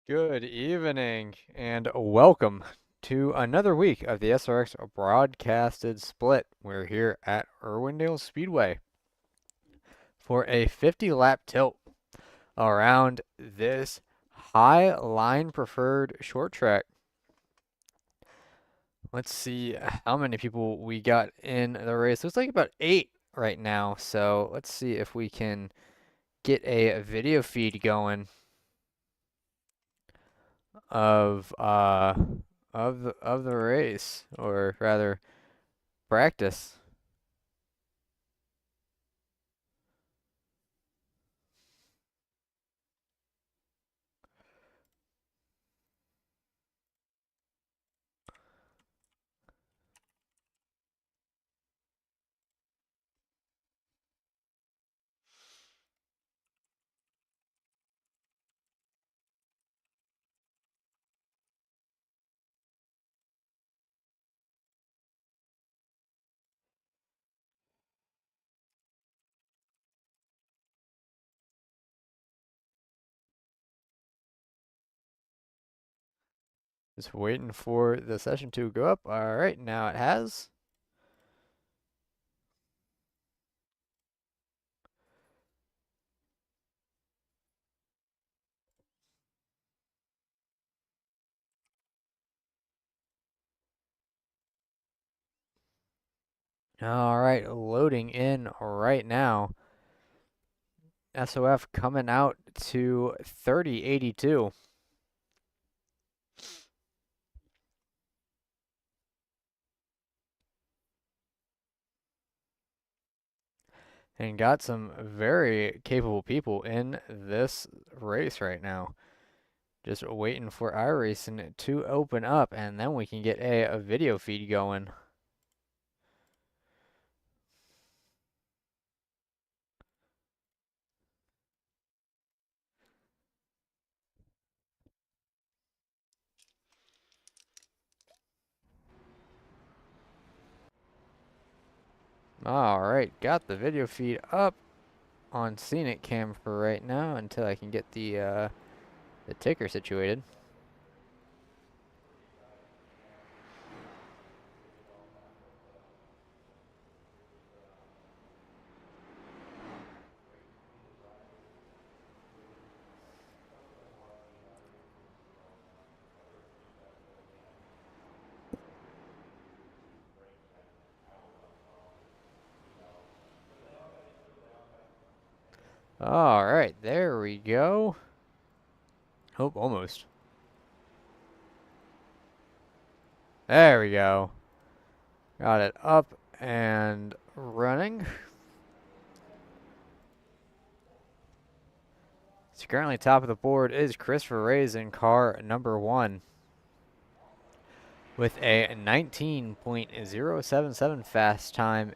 Good evening and welcome to another week of the SRX broadcasted split. We're here at Irwindale Speedway for a 50 lap tilt around this high line preferred short track. Let's see how many people we got in the race. Looks like about 8 right now. So let's see if we can get a video feed going of the race, or rather practice. Just waiting for the session to go up. All right, now it has. All right, loading in right now. SOF coming out to 3082. And got some very capable people in this race right now. Just waiting for iRacing to open up, and then we can get a video feed going. All right, got the video feed up on Scenic Cam for right now until I can get the ticker situated. All right, there we go. Oh, almost. There we go. Got it up and running. So currently top of the board is Christopher Reyes in car number 1 with a 19.077 fast time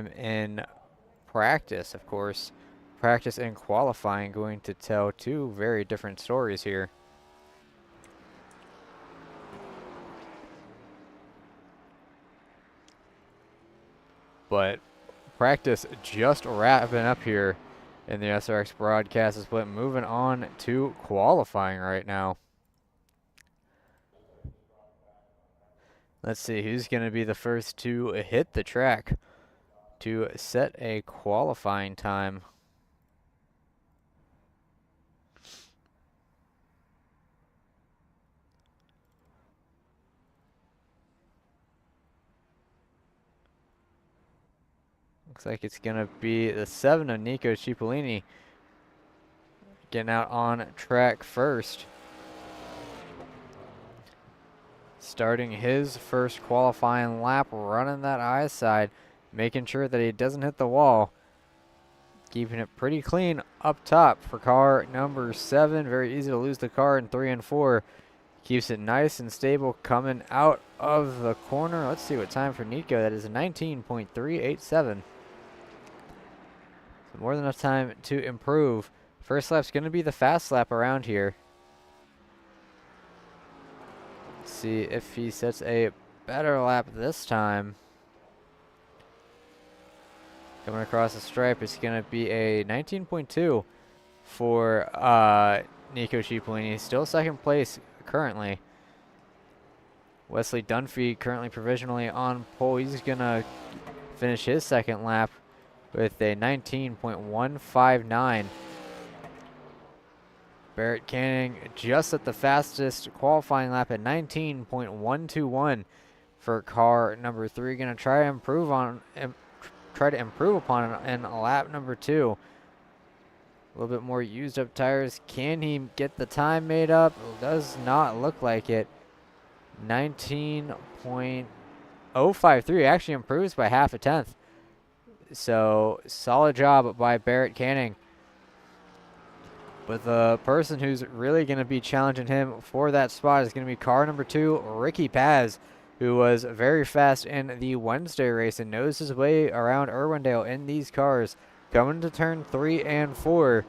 in practice, of course. Practice and qualifying going to tell two very different stories here. But practice just wrapping up here in the SRX broadcast split. Moving on to qualifying right now. Let's see who's going to be the first to hit the track to set a qualifying time. Looks like it's going to be the 7 of Nico Cipollini getting out on track first. Starting his first qualifying lap, running that high side, making sure that he doesn't hit the wall. Keeping it pretty clean up top for car number 7. Very easy to lose the car in 3 and 4. Keeps it nice and stable coming out of the corner. Let's see what time for Nico. That is 19.387. So more than enough time to improve. First lap's going to be the fast lap around here. Let's see if he sets a better lap this time. Coming across the stripe, it's going to be a 19.2 for Nico Cipollini. Still second place currently. Wesley Dunphy currently provisionally on pole. He's going to finish his second lap with a 19.159. Barrett Canning just at the fastest qualifying lap at 19.121 for car number 3. Going to try to improve upon it in lap number 2. A little bit more used up tires. Can he get the time made up? Does not look like it. 19.053 actually improves by half a tenth. So solid job by Barrett Canning. But the person who's really going to be challenging him for that spot is going to be car number 2, Ricky Paz, who was very fast in the Wednesday race and knows his way around Irwindale in these cars. Coming to turn 3 and 4.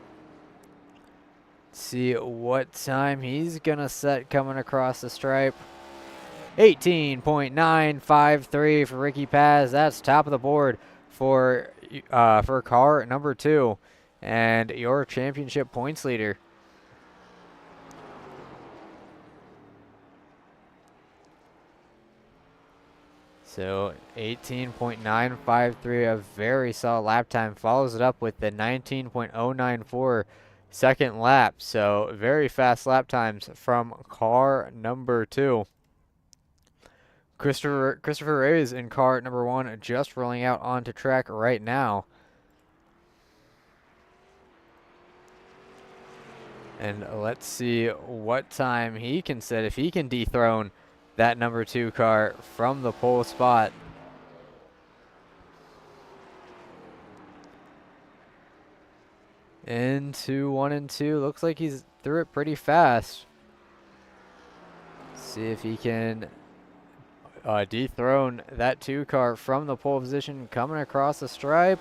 See what time he's going to set coming across the stripe. 18.953 for Ricky Paz. That's top of the board for car number 2 and your championship points leader. So 18.953, a very solid lap time. Follows it up with the 19.094 second lap. So very fast lap times from car number 2. Christopher Reyes in car number 1 just rolling out onto track right now. And let's see what time he can set, if he can dethrone that number 2 car from the pole spot. Into 1 and 2. Looks like he's through it pretty fast. See if he can dethrone that 2 car from the pole position coming across the stripe.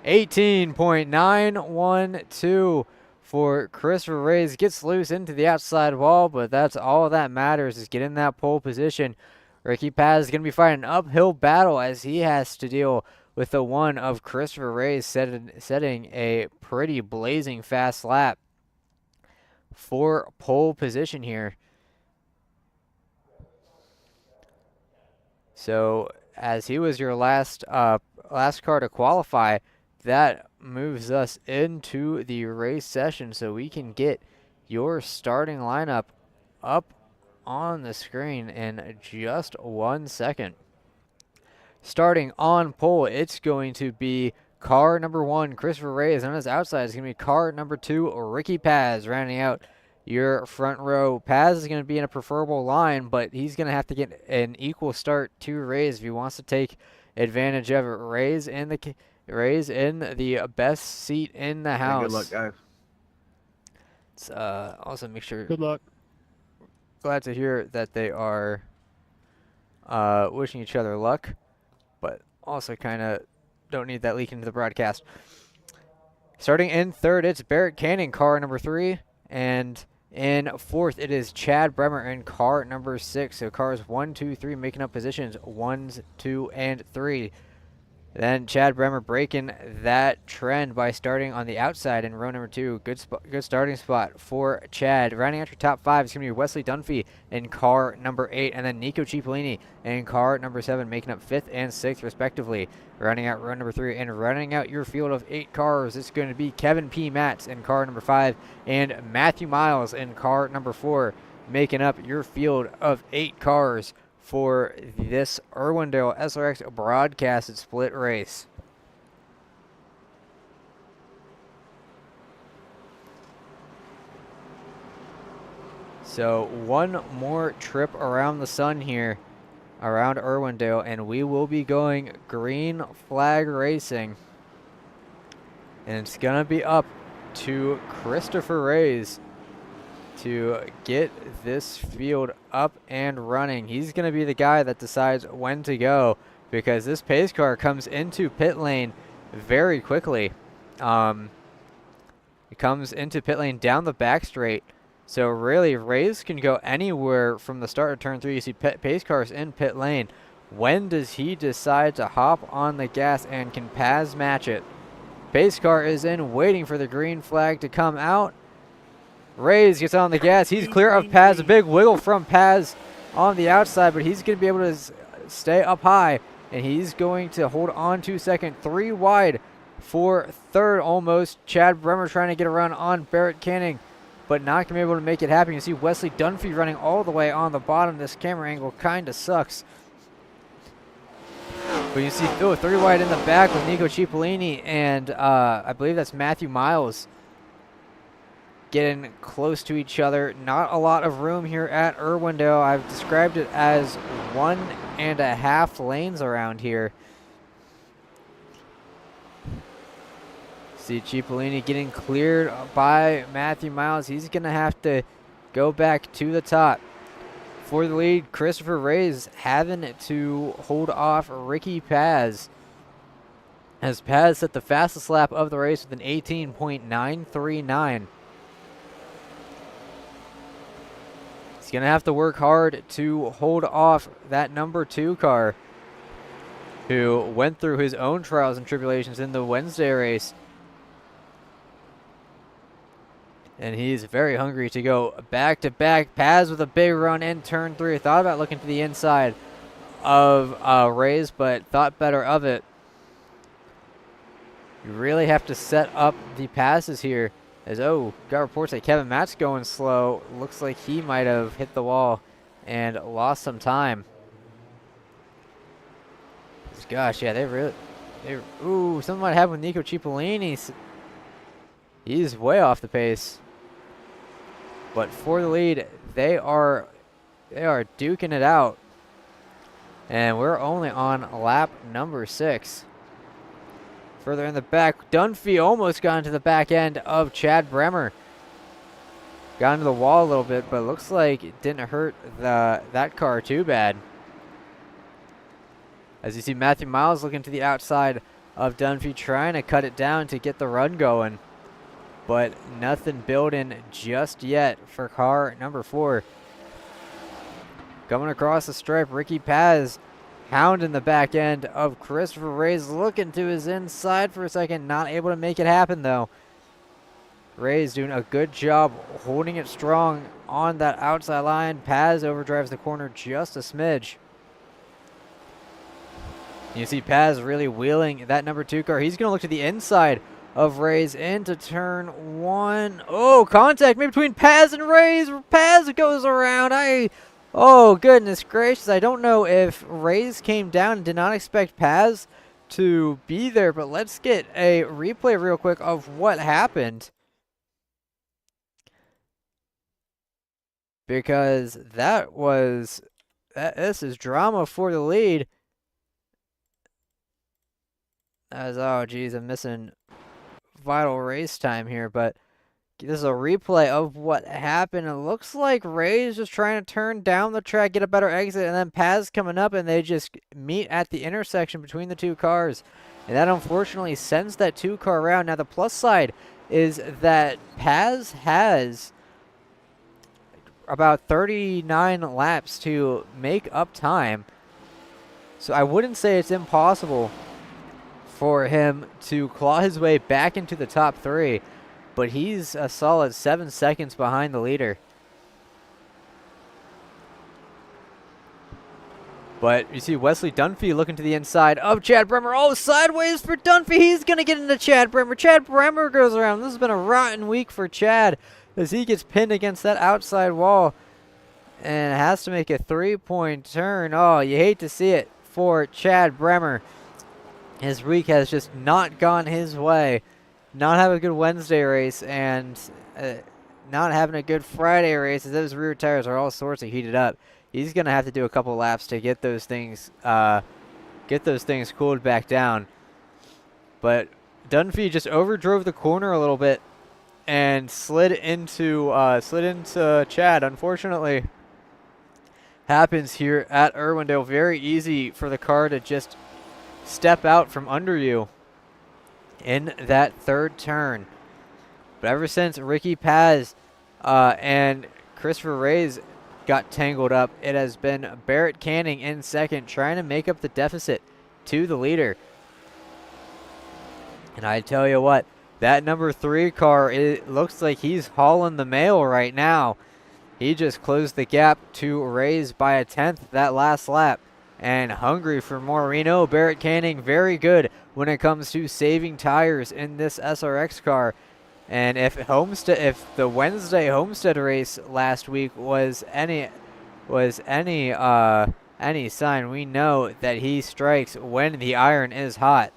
18.912 for Christopher Reyes. Gets loose into the outside wall, but that's all that matters is getting that pole position. Ricky Paz is going to be fighting an uphill battle as he has to deal with the one of Christopher Reyes setting a pretty blazing fast lap for pole position here. So as he was your last car to qualify, that moves us into the race session so we can get your starting lineup up on the screen in just 1 second. Starting on pole, it's going to be car number 1, Christopher Reyes. On his outside is going to be car number 2, Ricky Paz, rounding out your front row. Paz is going to be in a preferable line, but he's going to have to get an equal start to Reyes if he wants to take advantage of it. Reyes in the best seat in the house. Good luck, guys. Let's also make sure. Good luck. Glad to hear that they are wishing each other luck, but also kind of don't need that leak into the broadcast. Starting in third, it's Barrett Canning, car number 3, and in fourth, it is Chad Bremer in car number 6. So cars 1, 2, 3 making up positions 1, 2, and 3. Then Chad Bremer breaking that trend by starting on the outside in row number 2. Good starting spot for Chad. Rounding out your top 5 is going to be Wesley Dunphy in car number 8, and then Nico Cipollini in car number 7, making up 5th and 6th respectively. Rounding out row number 3 and running out your field of 8 cars, it's going to be Kevin P. Matz in car number 5 and Matthew Miles in car number 4, making up your field of 8 cars for this Irwindale SRX broadcasted split race. So one more trip around the sun here, around Irwindale, and we will be going green flag racing. And it's going to be up to Christopher Reyes to get this field up and running. He's going to be the guy that decides when to go, because this pace car comes into pit lane very quickly. It comes into pit lane down the back straight. So really, Reyes can go anywhere from the start of turn 3. You see pace cars in pit lane. When does he decide to hop on the gas, and can Paz match it? Pace car is in, waiting for the green flag to come out. Reyes gets on the gas. He's clear of Paz. A big wiggle from Paz on the outside, but he's going to be able to stay up high, and he's going to hold on to second. 3 wide for third almost. Chad Bremer trying to get around on Barrett Canning, but not going to be able to make it happen. You see Wesley Dunphy running all the way on the bottom. This camera angle kind of sucks. But you see 3 wide in the back with Nico Cipollini and I believe that's Matthew Miles getting close to each other. Not a lot of room here at Irwindale. I've described it as 1.5 lanes around here. See Cipollini getting cleared by Matthew Miles. He's going to have to go back to the top. For the lead, Christopher Reyes having to hold off Ricky Paz, as Paz set the fastest lap of the race with an 18.939. He's going to have to work hard to hold off that number 2 car, who went through his own trials and tribulations in the Wednesday race. And he's very hungry to go back-to-back. Paz with a big run in turn 3. Thought about looking to the inside of Reyes, but thought better of it. You really have to set up the passes here. As, got reports that Kevin Matt's going slow. Looks like he might have hit the wall and lost some time. Gosh, yeah, something might happen with Nico Cipollini. He's way off the pace. But for the lead, they are duking it out. And we're only on lap number 6. Further in the back, Dunphy almost got into the back end of Chad Bremer. Got into the wall a little bit, but looks like it didn't hurt that car too bad. As you see Matthew Miles looking to the outside of Dunphy, trying to cut it down to get the run going. But nothing building just yet for car number 4. Coming across the stripe, Ricky Paz hounding the back end of Christopher Reyes, looking to his inside for a second. Not able to make it happen, though. Reyes doing a good job holding it strong on that outside line. Paz overdrives the corner just a smidge. You see Paz really wheeling that number 2 car. He's going to look to the inside of Reyes into turn 1. Oh, contact made between Paz and Reyes. Paz goes around. Oh, goodness gracious. I don't know if Reyes came down and did not expect Paz to be there, but let's get a replay real quick of what happened. Because this is drama for the lead. Oh, geez, I'm missing vital race time here, but this is a replay of what happened. It looks like Reyes just trying to turn down the track, get a better exit, and then Paz coming up, and they just meet at the intersection between the 2 cars. And that unfortunately sends that 2 car around. Now, the plus side is that Paz has about 39 laps to make up time. So I wouldn't say it's impossible for him to claw his way back into the top 3, but he's a solid 7 seconds behind the leader. But you see Wesley Dunphy looking to the inside of Chad Bremer. Oh, sideways for Dunphy. He's going to get into Chad Bremer. Chad Bremer goes around. This has been a rotten week for Chad as he gets pinned against that outside wall and has to make a 3-point turn. Oh, you hate to see it for Chad Bremer. His week has just not gone his way. Not having a good Wednesday race and not having a good Friday race as those rear tires are all sorts of heated up. He's going to have to do a couple laps to get those things cooled back down. But Dunphy just overdrove the corner a little bit and slid into Chad. Unfortunately, happens here at Irwindale. Very easy for the car to just step out from under you in that 3rd turn. But ever since Ricky Paz and Christopher Reyes got tangled up, it has been Barrett Canning in 2nd, trying to make up the deficit to the leader. And I tell you what, that number 3 car, it looks like he's hauling the mail right now. He just closed the gap to Ray's by a 10th that last lap. And hungry for more. We know Barrett Canning very good when it comes to saving tires in this SRX car. And if the Wednesday Homestead race last week was any sign, we know that he strikes when the iron is hot.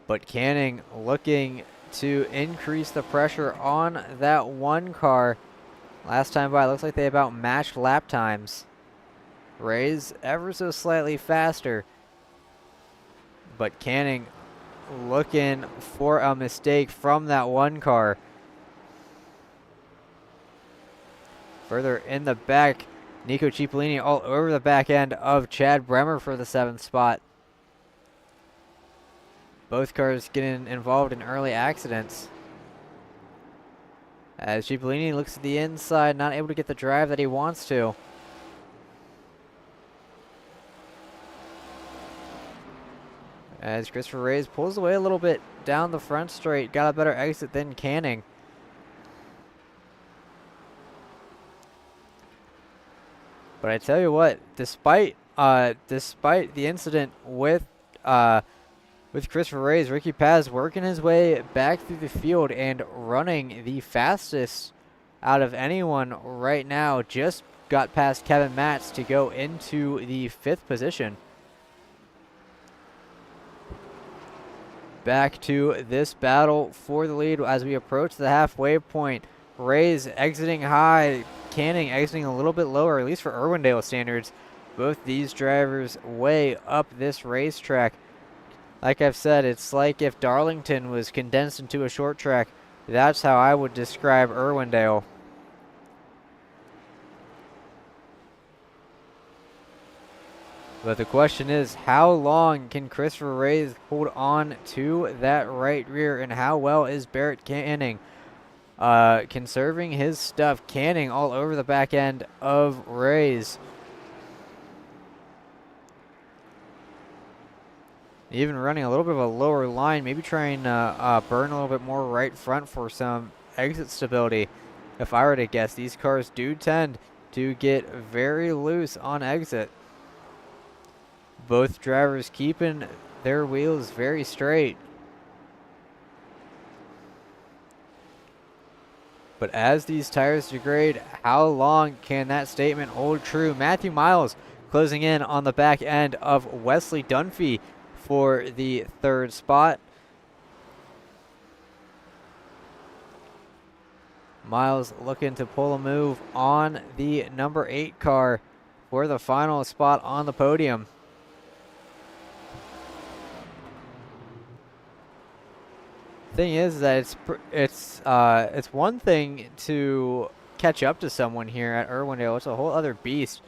But Canning looking to increase the pressure on that 1 car. Last time by, looks like they about matched lap times. Ray's ever so slightly faster. But Canning looking for a mistake from that 1 car. Further in the back, Nico Cipollini all over the back end of Chad Bremer for the 7th spot. Both cars getting involved in early accidents. As Cipollini looks at the inside, not able to get the drive that he wants to. As Christopher Reyes pulls away a little bit down the front straight, got a better exit than Canning. But I tell you what, despite the incident with Christopher Reyes, Ricky Paz working his way back through the field and running the fastest out of anyone right now. Just got past Kevin Matz to go into the 5th position. Back to this battle for the lead as we approach the halfway point. Reyes exiting high, Canning exiting a little bit lower, at least for Irwindale standards. Both these drivers way up this racetrack. Like I've said, it's like if Darlington was condensed into a short track. That's how I would describe Irwindale. But the question is, how long can Christopher Reyes hold on to that right rear, and how well is Barrett Canning conserving his stuff? Canning all over the back end of Reyes. Even running a little bit of a lower line, maybe trying to burn a little bit more right front for some exit stability. If I were to guess, these cars do tend to get very loose on exit. Both drivers keeping their wheels very straight. But as these tires degrade, how long can that statement hold true? Matthew Miles closing in on the back end of Wesley Dunphy for the 3rd spot. Miles looking to pull a move on the number 8 car for the final spot on the podium. Thing is that it's one thing to catch up to someone here at Irwindale. It's a whole other beast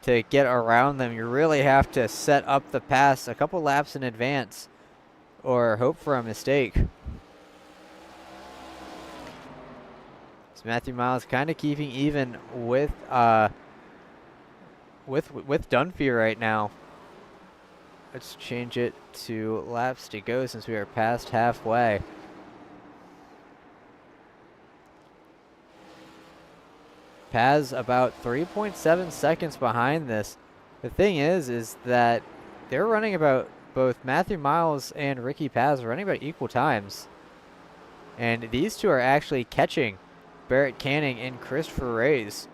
to get around them. You really have to set up the pass a couple laps in advance or hope for a mistake. So Matthew Miles kind of keeping even with Dunphy right now. Let's change it to laps to go since we are past halfway. Paz about 3.7 seconds behind this. The thing is that they're running about, both Matthew Miles and Ricky Paz are running about equal times. And these two are actually catching Barrett Canning and Christopher Reyes.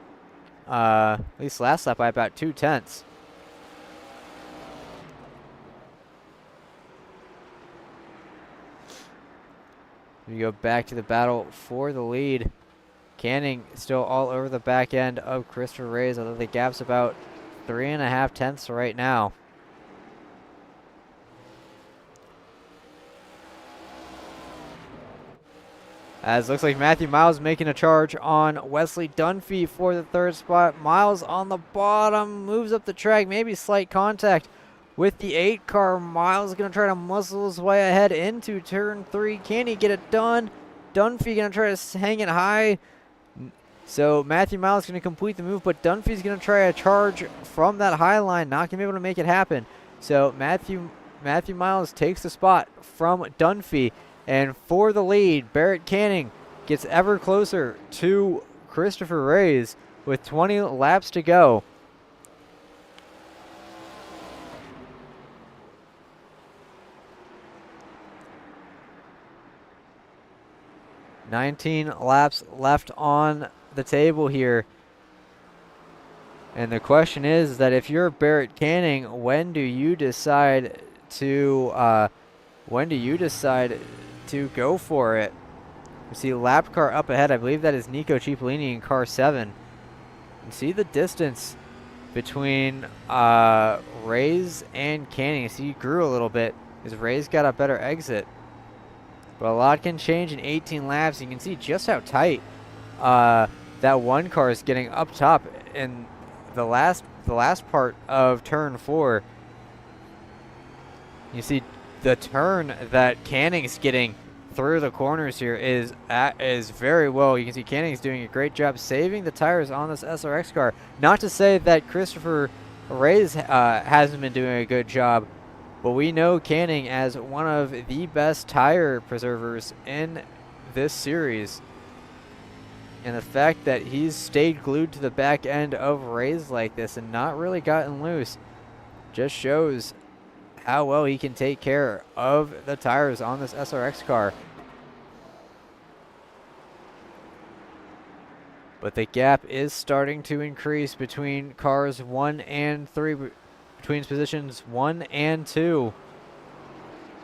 At least last lap by about 0.2. We go back to the battle for the lead. Canning still all over the back end of Christopher Reyes, although the gap's about 3.5 right now. As looks like Matthew Miles making a charge on Wesley Dunphy for the 3rd spot. Miles on the bottom, moves up the track, maybe slight contact with the 8 car. Miles is going to try to muscle his way ahead into turn 3. Can he get it done? Dunphy going to try to hang it high. So Matthew Miles is going to complete the move, but Dunphy's going to try a charge from that high line, not going to be able to make it happen. So Matthew Miles takes the spot from Dunphy, and for the lead, Barrett Canning gets ever closer to Christopher Reyes with 20 laps to go. $19 laps left on the table here. And the question is that if you're Barrett Canning, when do you decide to go for it? You see lap car up ahead. I believe that is Nico Cipollini in car 7. You see the distance between Reyes and Canning. See, he grew a little bit because Reyes got a better exit. But a lot can change in 18 laps. You can see just how tight that one car is getting up top in the last part of turn 4. You see the turn that Canning's getting through the corners here is very well. You can see Canning's doing a great job saving the tires on this SRX car. Not to say that Christopher Reyes hasn't been doing a good job, but we know Canning as one of the best tire preservers in this series. And the fact that he's stayed glued to the back end of Reyes like this and not really gotten loose just shows how well he can take care of the tires on this SRX car. But the gap is starting to increase between cars 1 and 3, between positions 1 and 2.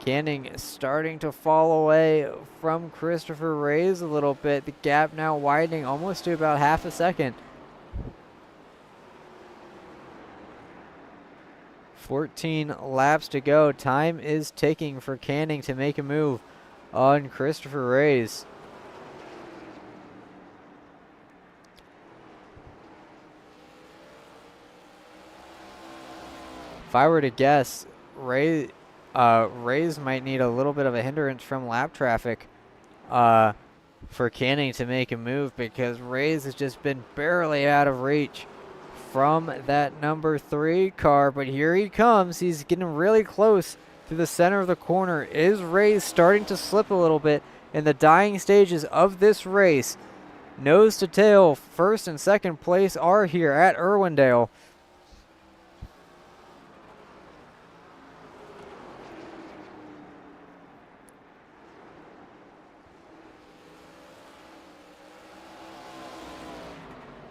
Canning starting to fall away from Christopher Reyes a little bit. The gap now widening almost to about half a second. 14 laps to go. Time is ticking for Canning to make a move on Christopher Reyes. If I were to guess, Reyes might need a little bit of a hindrance from lap traffic for Canning to make a move, because Reyes has just been barely out of reach from that number 3 car. But here he comes. He's getting really close to the center of the corner. Is Reyes starting to slip a little bit in the dying stages of this race? Nose to tail, first and second place are here at Irwindale.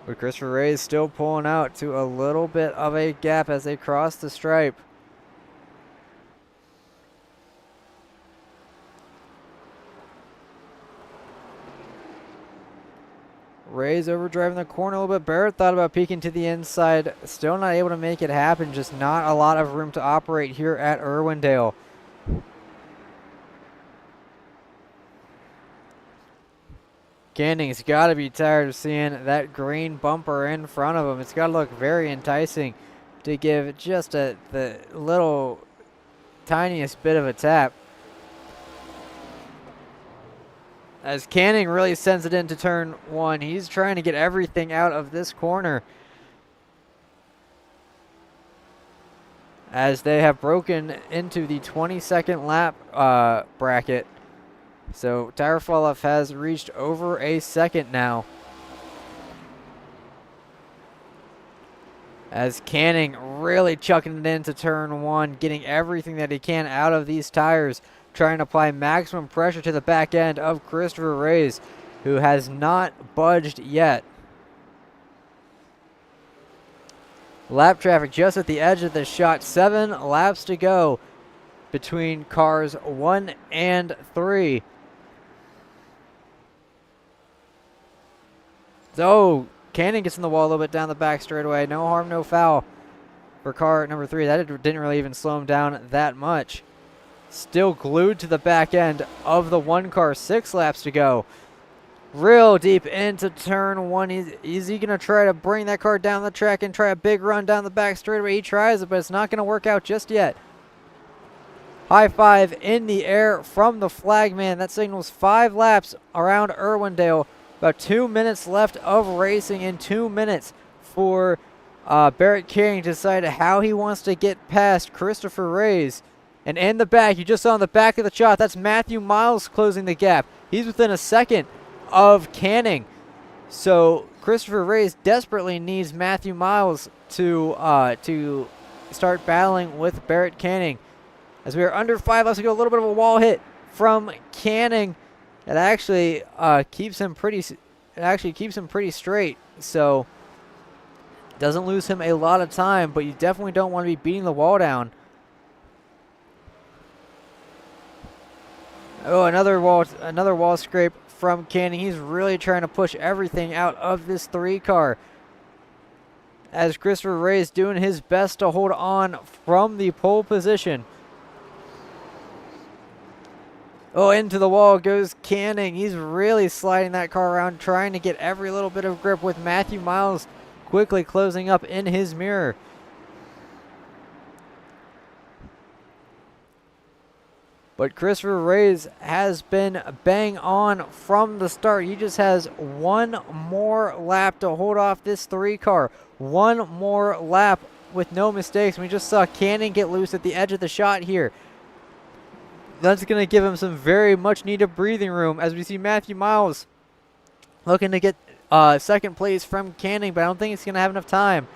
But Christopher Reyes still pulling out to a little bit of a gap as they cross the stripe. Reyes overdriving the corner a little bit. Barrett thought about peeking to the inside. Still not able to make it happen. Just not a lot of room to operate here at Irwindale. Canning's got to be tired of seeing that green bumper in front of him. It's got to look very enticing to give just the little tiniest bit of a tap. As Canning really sends it into turn 1. He's trying to get everything out of this corner, as they have broken into the 22nd lap bracket. So tire fall off has reached over a second now, as Canning really chucking it into turn 1, getting everything that he can out of these tires, trying to apply maximum pressure to the back end of Christopher Reyes, who has not budged yet. Lap traffic just at the edge of the shot. 7 laps to go between cars 1 and 3. So Canning gets in the wall a little bit down the back straightaway. No harm, no foul for car number 3. That didn't really even slow him down that much. Still glued to the back end of the 1 car. 6 laps to go. Real deep into turn 1. Is he going to try to bring that car down the track and try a big run down the back straightaway? He tries it, but it's not going to work out just yet. High five in the air from the flagman. That signals 5 laps around Irwindale About 2 minutes left of racing, and 2 minutes for Barrett Canning to decide how he wants to get past Christopher Reyes. And in the back, you just saw in the back of the shot, that's Matthew Miles closing the gap. He's within a second of Canning. So Christopher Reyes desperately needs Matthew Miles to start battling with Barrett Canning. As we are under 5 left to go, a little bit of a wall hit from Canning. It actually keeps him pretty straight. So doesn't lose him a lot of time, but you definitely don't want to be beating the wall down. Oh, another wall scrape from Canning. He's really trying to push everything out of this 3 car. As Christopher Reyes doing his best to hold on from the pole position. Oh, into the wall goes Canning. He's really sliding that car around, trying to get every little bit of grip, with Matthew Miles quickly closing up in his mirror. But Christopher Reyes has been bang on from the start. He just has one more lap to hold off this 3 car. One more lap with no mistakes. We just saw Canning get loose at the edge of the shot here. That's going to give him some very much needed breathing room, as we see Matthew Miles looking to get second place from Canning, but I don't think he's going to have enough time.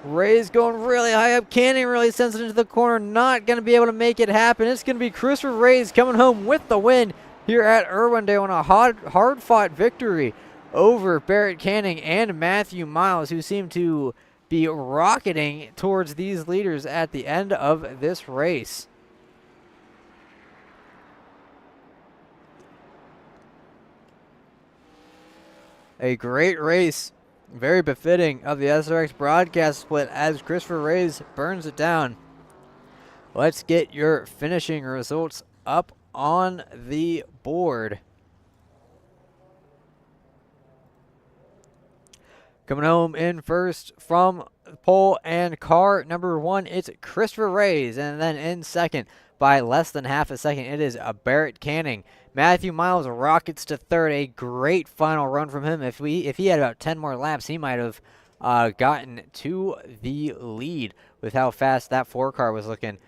Reyes going really high up. Canning really sends it into the corner. Not going to be able to make it happen. It's going to be Christopher Reyes coming home with the win here at Irwindale on a hard-fought victory over Barrett Canning and Matthew Miles, who seem to be rocketing towards these leaders at the end of this race. A great race, very befitting of the SRX broadcast split, as Christopher Reyes burns it down. Let's get your finishing results up on the board. Coming home in first from pole and car number 1, it's Christopher Reyes, and then in second by less than half a second, it is Barrett Canning. Matthew Miles rockets to third. A great final run from him. If he had about 10 more laps, he might have gotten to the lead with how fast that 4 car was looking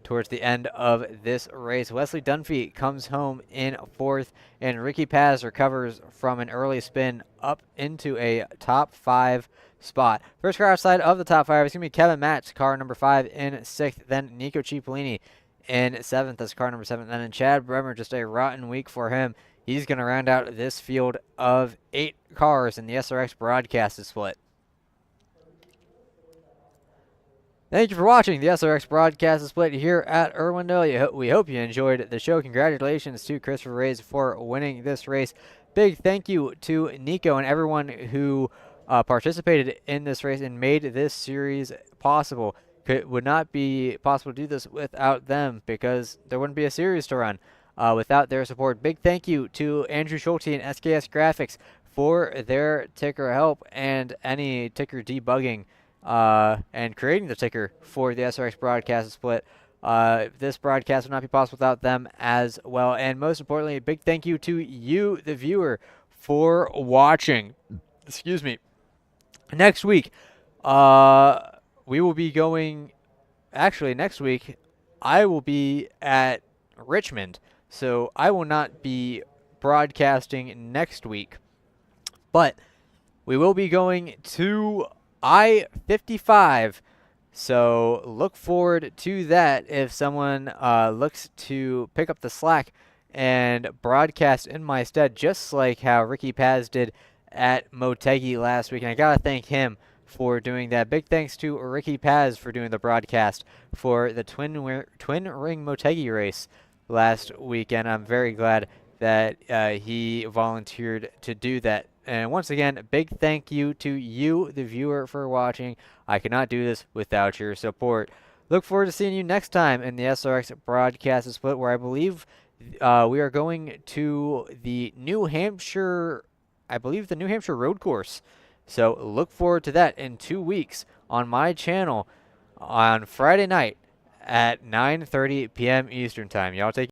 towards the end of this race. Wesley Dunphy comes home in fourth, and Ricky Paz recovers from an early spin up into a top 5 spot. First car outside of the top 5 is going to be Kevin Matz, car number 5 in 6th. Then Nico Cipollini in 7th as car number 7. Then in Chad Bremer, just a rotten week for him. He's going to round out this field of 8 cars in the SRX broadcast split. Thank you for watching the SRX broadcast split here at Irwindale. We hope you enjoyed the show. Congratulations to Christopher Reyes for winning this race. Big thank you to Nico and everyone who participated in this race and made this series possible. It would not be possible to do this without them, because there wouldn't be a series to run without their support. Big thank you to Andrew Schulte and SKS Graphics for their ticker help and any ticker debugging and creating the ticker for the SRX broadcast split. This broadcast would not be possible without them as well. And most importantly, a big thank you to you, the viewer, for watching. Excuse me. Next week, we will be going, actually next week, I will be at Richmond, so I will not be broadcasting next week, but we will be going to I-55, so look forward to that if someone looks to pick up the slack and broadcast in my stead, just like how Ricky Paz did at Motegi last week, and I gotta thank him for doing that. Big thanks to Ricky Paz for doing the broadcast for the Twin Ring Motegi race last weekend. I'm very glad that he volunteered to do that. And once again, a big thank you to you, the viewer, for watching. I could not do this without your support. Look forward to seeing you next time in the SRX broadcast split, where I believe we are going to the New Hampshire, the New Hampshire road course. So look forward to that in 2 weeks on my channel on Friday night at 9:30 p.m. Eastern Time. Y'all take